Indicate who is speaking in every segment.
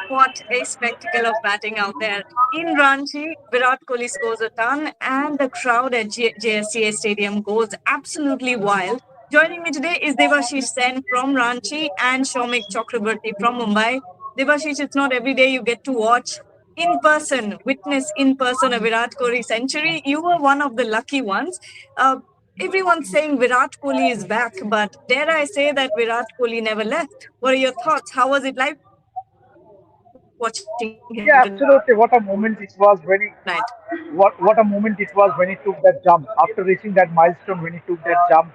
Speaker 1: What a spectacle of batting out there. In Ranchi, Virat Kohli scores a ton, and the crowd at JSCA Stadium goes absolutely wild. Joining me today is Devashish Sen from Ranchi and Shomik Chakraborty from Mumbai. Devashish, it's not every day you get to watch in person, witness in person a Virat Kohli century. You were one of the lucky ones. Uh, Everyone's saying Virat Kohli is back, but dare I say that Virat Kohli never left? What are your thoughts? How was it like watching him tonight?
Speaker 2: Yeah, absolutely. What a moment it was when he, what a moment it was when he took that jump. After reaching that milestone, when he took that jump,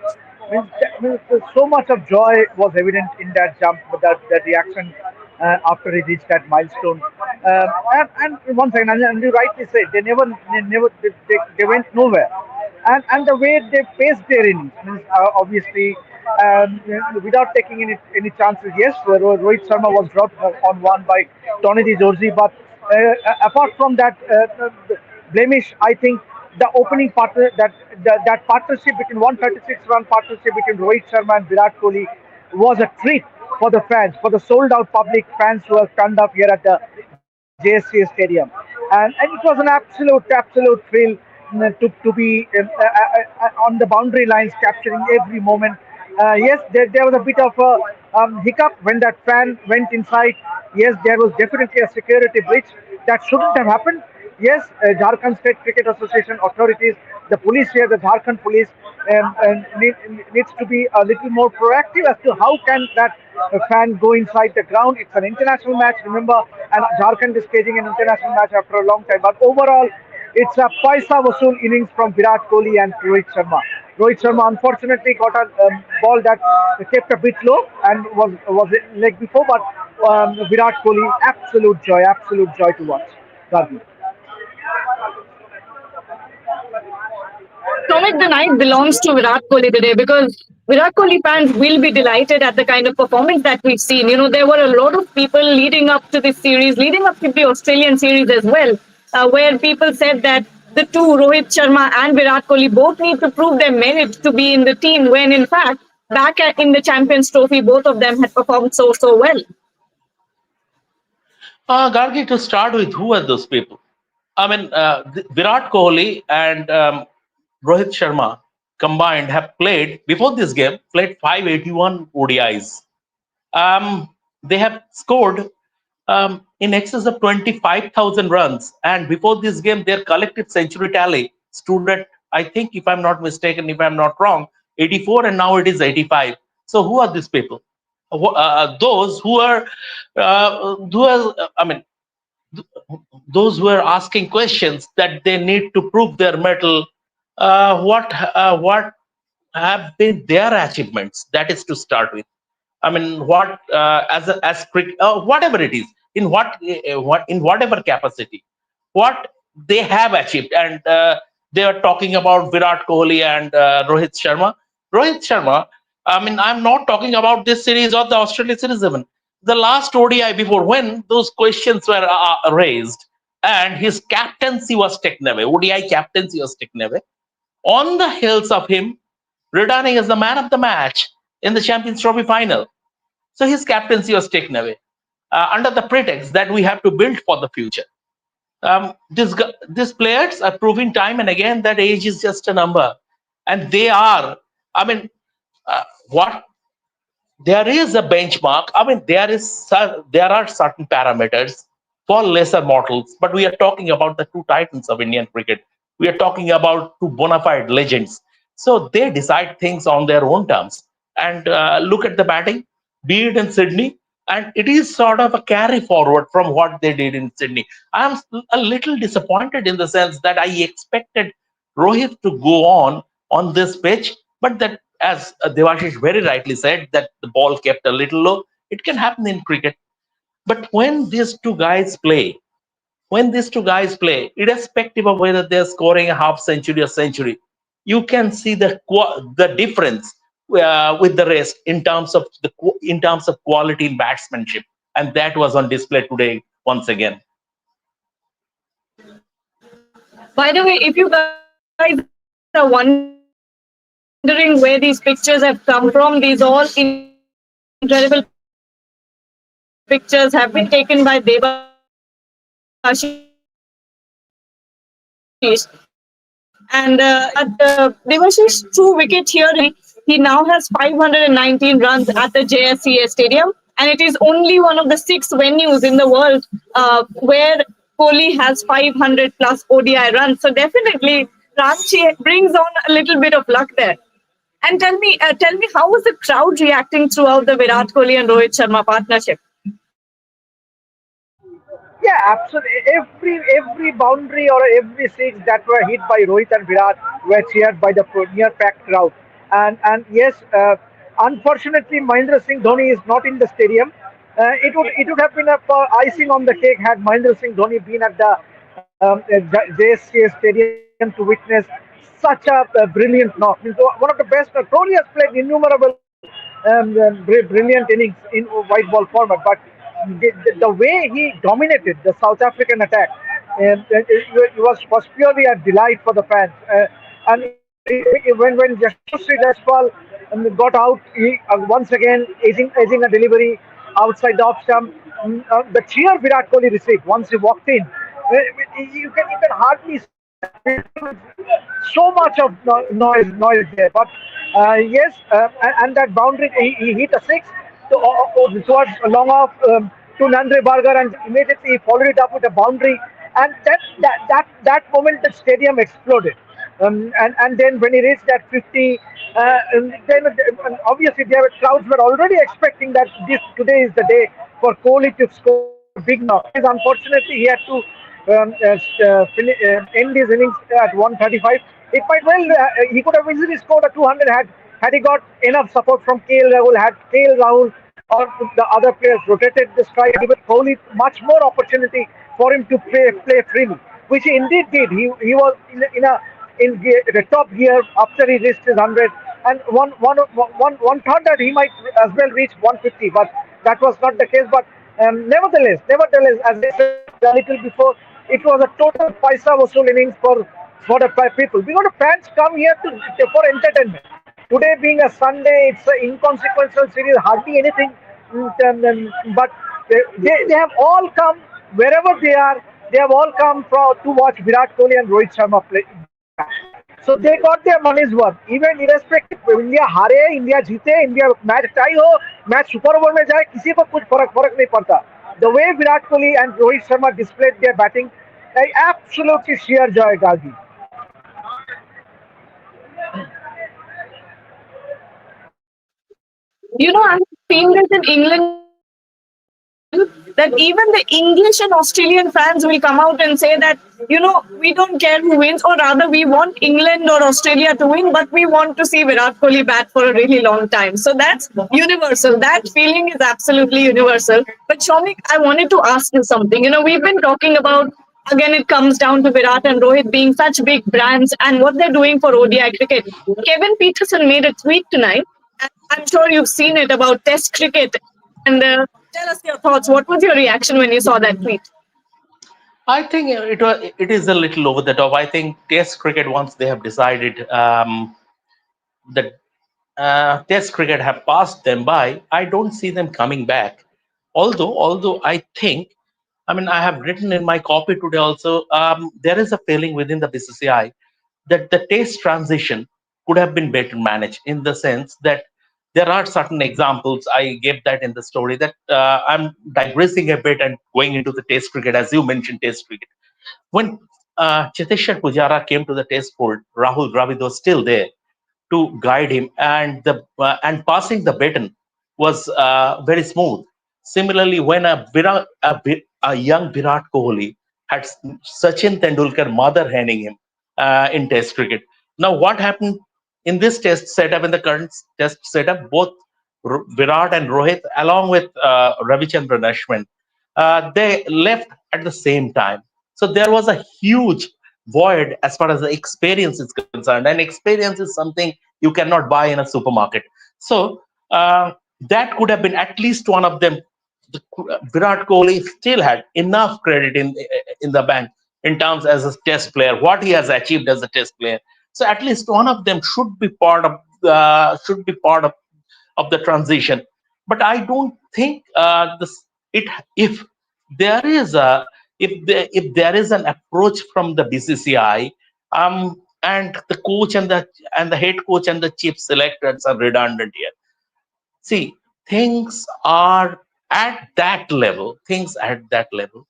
Speaker 2: so much of joy was evident in that jump. That reaction after he reached that milestone. And once again, and you rightly said, they went nowhere. And the way they paced their innings, obviously, without taking any chances. Yes, Rohit Sharma was dropped on one by Tony De Giorgi, but apart from that blemish, I think the opening partner that partnership between 136 run partnership between Rohit Sharma and Virat Kohli was a treat for the fans, for the sold out public fans who have turned up here at the JSCA Stadium, and it was an absolute thrill to be on the boundary lines, capturing every moment. Yes, there was a bit of a hiccup when that fan went inside. Yes, there was definitely a security breach that shouldn't have happened. Yes, Jharkhand State Cricket Association authorities, the police here, the Jharkhand police, needs to be a little more proactive as to how can that fan go inside the ground. It's an international match, remember, and Jharkhand is staging an international match after a long time. But overall, it's a paisa vasool innings from Virat Kohli and Rohit Sharma. Rohit Sharma unfortunately got a ball that kept a bit low and was leg before, but Virat Kohli, absolute joy to watch. Gargi.
Speaker 1: Stomach the night belongs to Virat Kohli today because Virat Kohli fans will be delighted at the kind of performance that we've seen. You know, there were a lot of people leading up to this series, leading up to the Australian series as well, where people said that the two, Rohit Sharma and Virat Kohli, both need to prove their merit to be in the team when, in fact, in the Champions Trophy, both of them had performed so well.
Speaker 3: Gargi, to start with, who are those people? I mean, Virat Kohli and Rohit Sharma combined have played, before this game, played 581 ODIs. They have scored in excess of 25,000 runs. And before this game, their collective century tally stood at, I think, if I'm not mistaken, if I'm not wrong, 84, and now it is 85. So who are these people? Those who are, I mean, those who are asking questions that they need to prove their mettle. What have been their achievements? That is to start with. I mean, what whatever it is, in whatever capacity, what they have achieved, and they are talking about Virat Kohli and Rohit Sharma. Rohit Sharma. I mean, I'm not talking about this series or the Australia series even. The last ODI before, when those questions were raised, and his captaincy was taken away, ODI captaincy was taken away, on the heels of him returning as the man of the match in the Champions Trophy final. So his captaincy was taken away under the pretext that we have to build for the future. These players are proving time and again that age is just a number, and they are. I mean, what there is a benchmark. I mean, there are certain parameters for lesser mortals, but we are talking about the two titans of Indian cricket. We are talking about two bona fide legends. So they decide things on their own terms. And look at the batting, be it in Sydney, and it is sort of a carry forward from what they did in Sydney. I am a little disappointed in the sense that I expected Rohit to go on this pitch, but that, as Devashish very rightly said, that the ball kept a little low. It can happen in cricket. But when these two guys play, irrespective of whether they're scoring a half century or century, you can see the difference with the rest in terms of quality in batsmanship, and that was on display today once again.
Speaker 1: By the way, if you guys are wondering where these pictures have come from, these all incredible pictures have come from the Ranchi Stadium. pictures have been taken by Devashish. And Devashish, true wicket here in Ranchi, he now has 519 runs at the JSCA Stadium, and it is only one of the 6 venues in the world where Kohli has 500 plus ODI runs. So definitely, Ranchi brings on a little bit of luck there. And tell me, how was the crowd reacting throughout the Virat Kohli and Rohit Sharma partnership?
Speaker 2: Yeah, absolutely. Every boundary or every six that were hit by Rohit and Virat were cheered by the near packed crowd. And yes, unfortunately, Mahendra Singh Dhoni is not in the stadium. It would have been a icing on the cake had Mahendra Singh Dhoni been at the JSCA Stadium to witness such a brilliant knock. Means one of the best. Kohli has played innumerable brilliant innings in white ball format, but the way he dominated the South African attack, it was purely a delight for the fans. And when Yashasvi Jaiswal got out, he once again edging a delivery outside the off stump. The cheer Virat Kohli received once he walked in, you can hardly say that. So much of noise there. But yes, and that boundary, he hit a six towards long off to Nandre Barger, and immediately he followed it up with a boundary, and that moment the stadium exploded. And then when he reached that 50, then obviously there were crowds were already expecting that this today is the day for Kohli to score a big knock. Unfortunately, he had to end his innings at 135. It might well he could have easily scored a 200 had he got enough support from KL Rahul, had KL Rahul or the other players rotated the strike, given Kohli much more opportunity for him to play freely, which he indeed did. He was in the top gear after he reached his 100, and one thought that he might as well reach 150, but that was not the case. But nevertheless, as I said a little before, it was a total paisa vasool innings for the people, because the fans come here for entertainment. Today being a Sunday, it's an inconsequential series, hardly anything. But they have all come wherever they are. They have all come to watch Virat Kohli and Rohit Sharma play bat. So they got their money's worth. Even irrespective, India हारे, India जीते, India match tie हो, match super over में जाए, किसी को कुछ फर्क नहीं पड़ता. The way Virat Kohli and Rohit Sharma displayed their batting, I absolutely sheer joy, Gazi.
Speaker 1: I've seen this in England as well, that even the English and Australian fans will come out and say that, we don't care who wins, or rather, we want England or Australia to win, but we want to see Virat Kohli bat for a really long time. So that's universal. That feeling is absolutely universal. But Shomik, I wanted to ask you something. We've been talking about, again, it comes down to Virat and Rohit being such big brands and what they're doing for ODI cricket. Kevin Peterson made a tweet tonight. I'm sure you've seen it about Test cricket. And tell us your thoughts. What was your reaction when you saw that tweet?
Speaker 3: I think it is a little over the top. I think Test cricket, once they have decided that Test cricket have passed them by, I don't see them coming back. Although I think, I mean, I have written in my copy today also, there is a feeling within the BCCI that the Test transition could have been better managed, in the sense that there are certain examples. I gave that in the story, that I'm digressing a bit and going into the Test cricket, as you mentioned, Test cricket. When Cheteshwar Pujara came to the Test fold, Rahul Dravid was still there to guide him, and the and passing the baton was very smooth. Similarly, when a young Virat Kohli had Sachin Tendulkar mother handing him in Test cricket. Now, what happened in this Test setup, in the current Test setup? Both Virat and Rohit, along with Ravichandran Ashwin, they left at the same time. So there was a huge void as far as the experience is concerned, and experience is something you cannot buy in a supermarket. So that could have been at least one of them. Virat Kohli still had enough credit in the bank in terms as a Test player, what he has achieved as a Test player. So at least one of them should be part of the transition. But I don't think this. it if there is a if there is an approach from the BCCI, and the coach and the head coach and the chief selectors are redundant here. See, things are at that level. Things at that level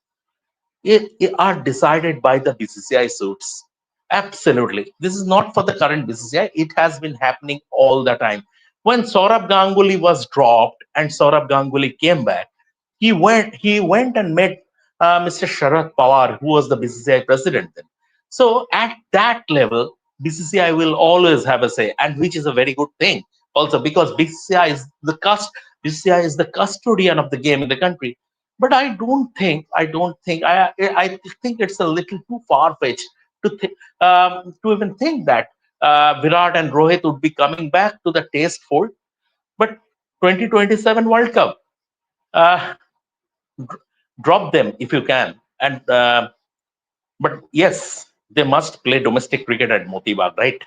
Speaker 3: it are decided by the BCCI suits. Absolutely. This is not for the current BCCI. It has been happening all the time. When Saurabh Ganguly was dropped and Saurabh Ganguly came back, he went and met Mr. Sharad Pawar, who was the BCCI president then. So at that level, BCCI will always have a say, and which is a very good thing also, because BCCI is the custodian of the game in the country. But I think it's a little too far fetched to even think that Virat and Rohit would be coming back to the Test fold. But 2027 World Cup, uh, drop them if you can. And but yes, they must play domestic cricket at Motibag, right?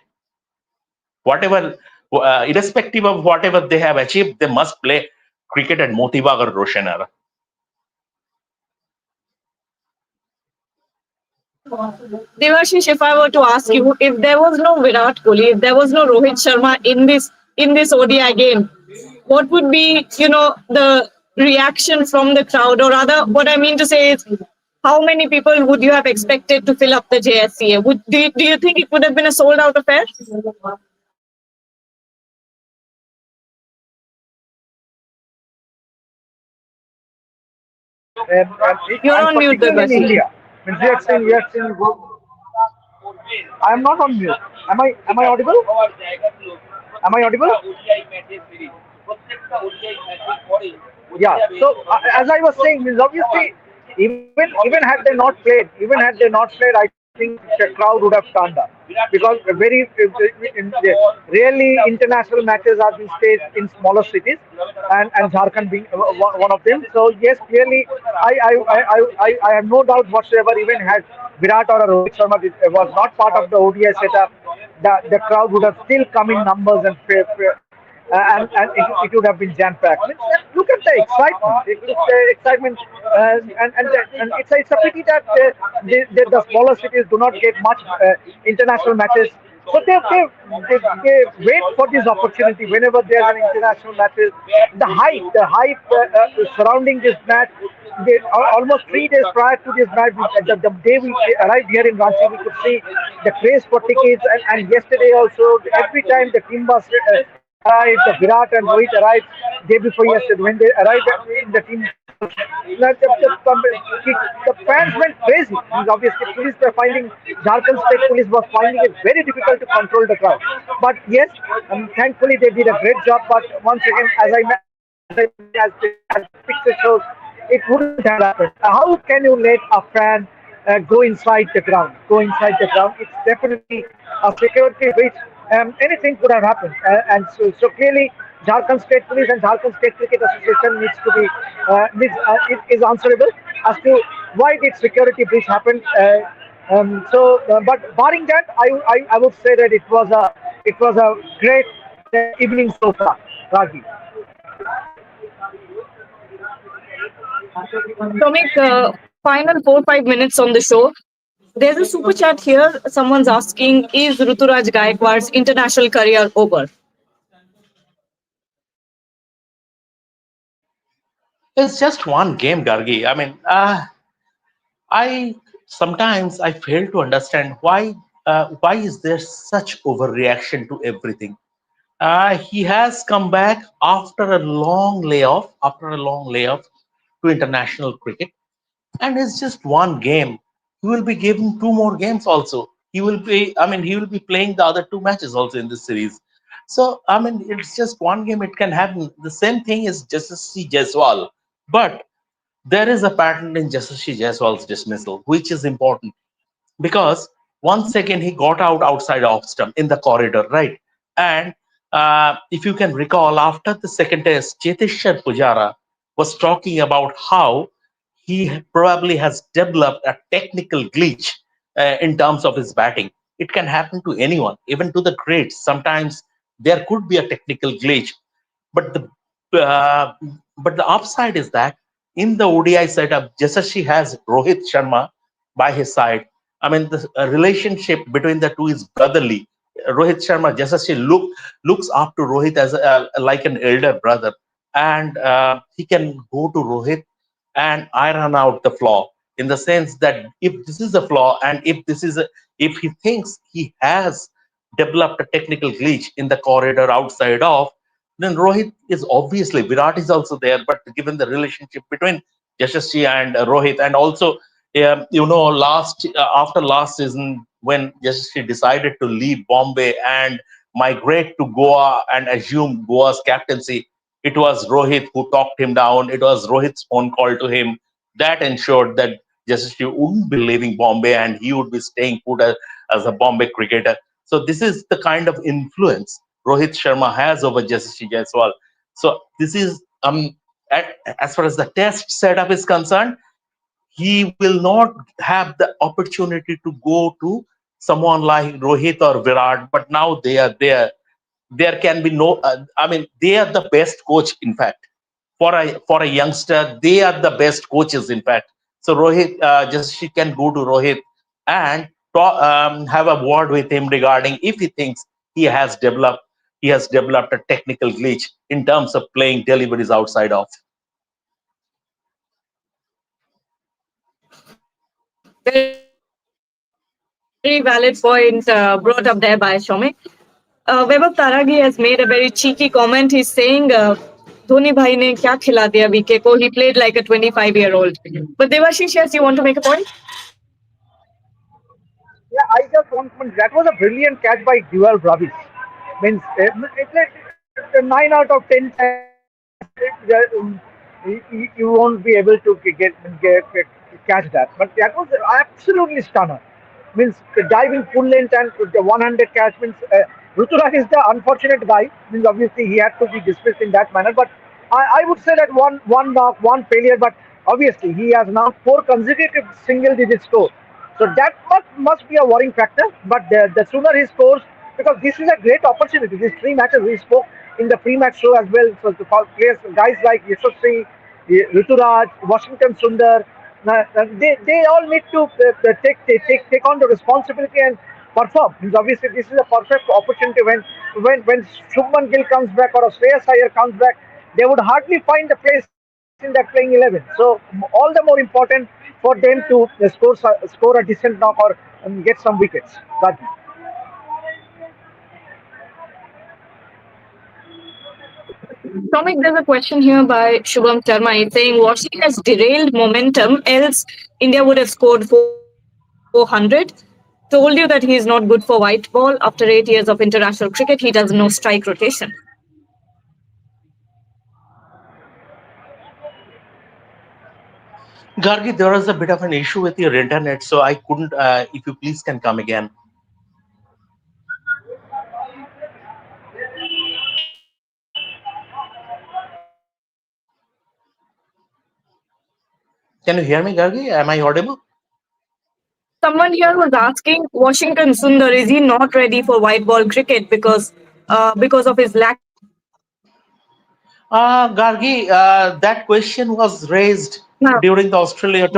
Speaker 3: Whatever, irrespective of whatever they have achieved, they must play cricket at Motibag or Roshanara.
Speaker 1: Devashish, if I were to ask you, if there was no Virat Kohli, if there was no Rohit Sharma in this ODI game, what would be the reaction from the crowd, or rather, what I mean to say is, how many people would you have expected to fill up the JSCA? Do you think it would have been a sold out affair? You're
Speaker 2: and
Speaker 1: on mute,
Speaker 2: particularly in
Speaker 1: Devashish.
Speaker 2: India, means we are seeing. I am not on mute. Am I audible? Am I audible? Yeah. So as I was saying, means obviously, even had they not played, I think the crowd would have turned up, because rarely international matches are being staged in smaller cities, and Jharkhand being one of them. So yes, clearly, I have no doubt whatsoever. Even had Virat or Rohit Sharma was not part of the ODI setup, the crowd would have still come in numbers and it would have been jam packed. Look at the excitement. Look at the excitement, and it's a pity that the smaller cities do not get much international matches. So they wait for this opportunity whenever there's an international matches. The hype surrounding this match. Almost 3 days prior to this match, the day we arrived here in Ranchi, we could see the craze for tickets. And yesterday also, every time the team was arrived, the Virat and Rohit arrived day before yesterday. When they arrived in the team, the fans went crazy. Because obviously, police were finding Jharkhand State Police was finding it very difficult to control the crowd. But yes, thankfully they did a great job. But once again, as the picture shows, it wouldn't have happened. How can you let a fan go inside the ground? Go inside the ground. It's definitely a security breach. Anything could have happened, and so clearly, Jharkhand State Police and Jharkhand State Cricket Association is answerable as to why did security breach happen. But barring that, I would say that it was a great evening so far, Raji.
Speaker 1: Tomik, final 4 5 minutes on the show. There's a super chat here. Someone's asking, is Ruturaj Gaikwad's international career over?
Speaker 3: It's just one game, Gargi. I mean, I sometimes I fail to understand why is there such overreaction to everything. He has come back after a long layoff to international cricket, and it's just one game. He will be given two more games also. He will be playing the other two matches also in this series. So I mean, it's just one game. It can happen. The same thing is Jasasi Jaiswal, but there is a pattern in Jasasi Jaiswal's dismissal, which is important because once again he got out outside off stump in the corridor, right? And if you can recall, after the second test, Cheteshwar Pujara was talking about how he probably has developed a technical glitch in terms of his batting. It can happen to anyone, even to the greats. Sometimes there could be a technical glitch, but the uh, but the upside is that in the ODI setup, just as she has Rohit Sharma by his side, I mean, the relationship between the two is brotherly. Rohit Sharma, just as looks up to Rohit as like an elder brother, and he can go to Rohit and iron out the flaw in the sense that if this is a flaw and if he thinks he has developed a technical glitch in the corridor outside of, then Rohit is obviously, Virat is also there, but given the relationship between Yashasvi and Rohit, and also, after last season when Yashasvi decided to leave Bombay and migrate to Goa and assume Goa's captaincy, it was Rohit who talked him down. It was Rohit's phone call to him that ensured that Yashasvi wouldn't be leaving Bombay and he would be staying put as a Bombay cricketer. So this is the kind of influence Rohit Sharma has over Yashasvi Jaiswal. So this is as far as the test setup is concerned, he will not have the opportunity to go to someone like Rohit or Virat. But now they are there. There can be no. I mean, they are the best coach. In fact, for a youngster, they are the best coaches. In fact, so Rohit, just she can go to Rohit and have a word with him regarding if he thinks he has developed a technical glitch in terms of playing deliveries outside of.
Speaker 1: Very valid point brought up there by Shomik. Vaibhav Taragi has made a very cheeky comment. He's saying, Dhoni bhai ne kya khila diya VK ko? He played like a 25-year-old. But Devashish, yes, you want to make a point?
Speaker 2: Yeah, I just want to. That was a brilliant catch by Dual Bravis. Means it's like 9 out of 10 times you won't be able to get catch that. But that was absolutely stunner. Means the diving full length and the 100 catch means Ruturaj is the unfortunate guy. Means obviously he had to be dismissed in that manner. But I would say that one knock, one failure. But obviously he has now 4 consecutive single-digit scores. So that must be a worrying factor. But the sooner he scores, because this is a great opportunity. These 3 matches we spoke in the pre-match show as well. So for players, guys like Yashasvi, Rituraj, Washington Sundar, they all need to take on the responsibility and perform. Means obviously, this is a perfect opportunity when Shubman Gill comes back or Shreyas Iyer comes back, they would hardly find a place in that playing 11. So all the more important for them to score a decent knock or get some wickets. That
Speaker 1: Shomik, there's a question here by Shubham Sharma. He's saying, Washington has derailed momentum, else India would have scored 400. Told you that he is not good for white ball. After 8 years of international cricket, he doesn't know strike rotation.
Speaker 3: Gargi, there was a bit of an issue with your internet, so I couldn't. If you please can come again. Can you hear me, Gargi? Am I audible?
Speaker 1: Someone here was asking Washington Sundar, is he not ready for white ball cricket because of his lack of experience?
Speaker 3: Gargi, that question was raised
Speaker 1: Now,
Speaker 3: during the Australia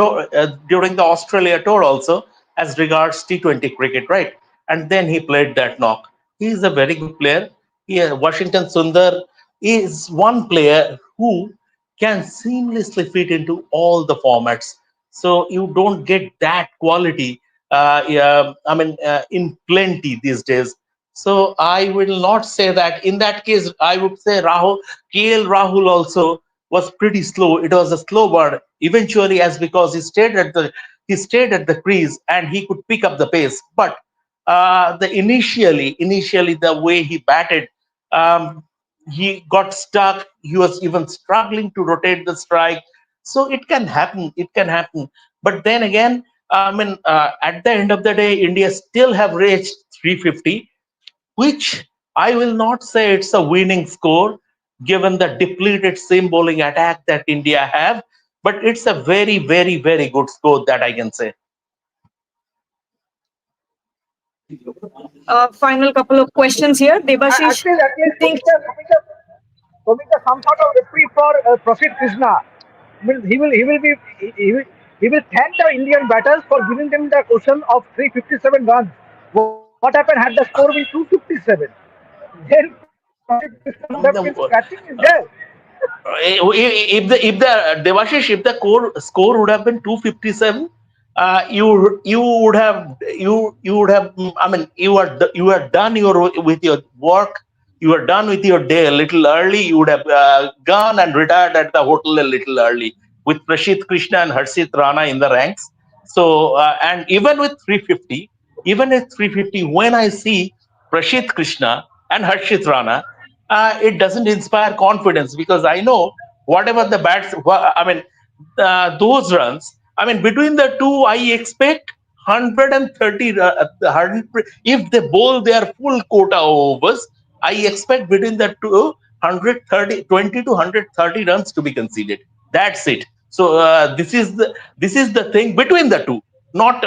Speaker 3: tour also as regards T20 cricket, right? And then he played that knock. He is a very good player. Washington Sundar is one player who can seamlessly fit into all the formats. So you don't get that quality. Yeah, I mean, in plenty these days. So I will not say that. In that case, I would say KL Rahul also was pretty slow. It was a slow bird. Eventually, as because he stayed at the crease and he could pick up the pace. But initially the way he batted, um, he got stuck. He was even struggling to rotate the strike. So it can happen. It can happen. But then again, I mean, at the end of the day, India still have reached 350, which I will not say it's a winning score given the depleted seam bowling attack that India have, but it's a very, very, very good score that I can say.
Speaker 1: final couple of questions here. Debashish,
Speaker 2: actually,
Speaker 1: think
Speaker 2: Bhumika, some sort of reprieve for Prasid Krishna. Means he will thank the Indian batters for giving them the cushion of 357 runs. What happened had the score been 257? Then Prasidh Krishna would have been scratching his head.
Speaker 3: If the Devashish, if the score would have been 257, you would have I mean, you are done with your work. You are done with your day a little early. You would have gone and retired at the hotel a little early with Prashit Krishna and Harshit Rana in the ranks. So and even with 350, when I see Prashit Krishna and Harshit Rana, it doesn't inspire confidence, because I know whatever the bats, I mean, those runs, I mean, between the two, I expect 130, if they bowl their full quota overs, I expect between the two, 20 to 130 runs to be conceded. That's it. So this is the thing between the two, not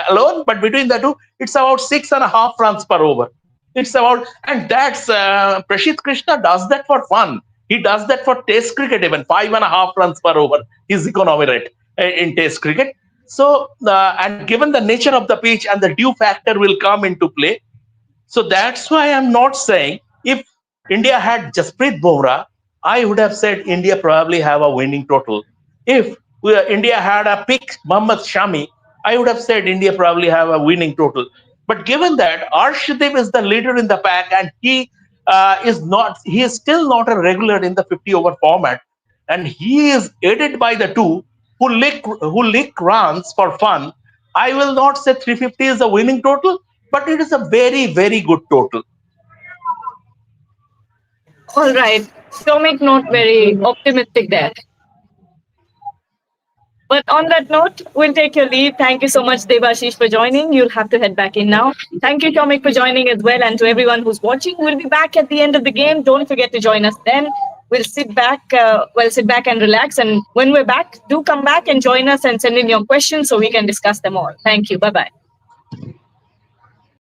Speaker 3: alone, but between the two, it's about 6.5 runs per over. It's about, and that's Prashit Krishna does that for fun. He does that for Test cricket, even 5.5 runs per over, his economy rate in Test cricket. So, and given the nature of the pitch and the due factor will come into play, so that's why I'm not saying if India had Jasprit Bumrah, I would have said India probably have a winning total. If India had a pick Mohammad Shami, I would have said India probably have a winning total. But given that Arshdeep is the leader in the pack and he is still not a regular in the 50 over format, and he is aided by the two who lick runs for fun. I will not say 350 is a winning total, but it is a very, very good total.
Speaker 1: All right. Shomik, not very optimistic there. But on that note, we'll take your leave. Thank you so much, Devashish, for joining. You'll have to head back in now. Thank you, Shomik, for joining as well. And to everyone who's watching, we'll be back at the end of the game. Don't forget to join us then. We'll sit back and relax. And when we're back, do come back and join us and send in your questions so we can discuss them all. Thank you. Bye bye.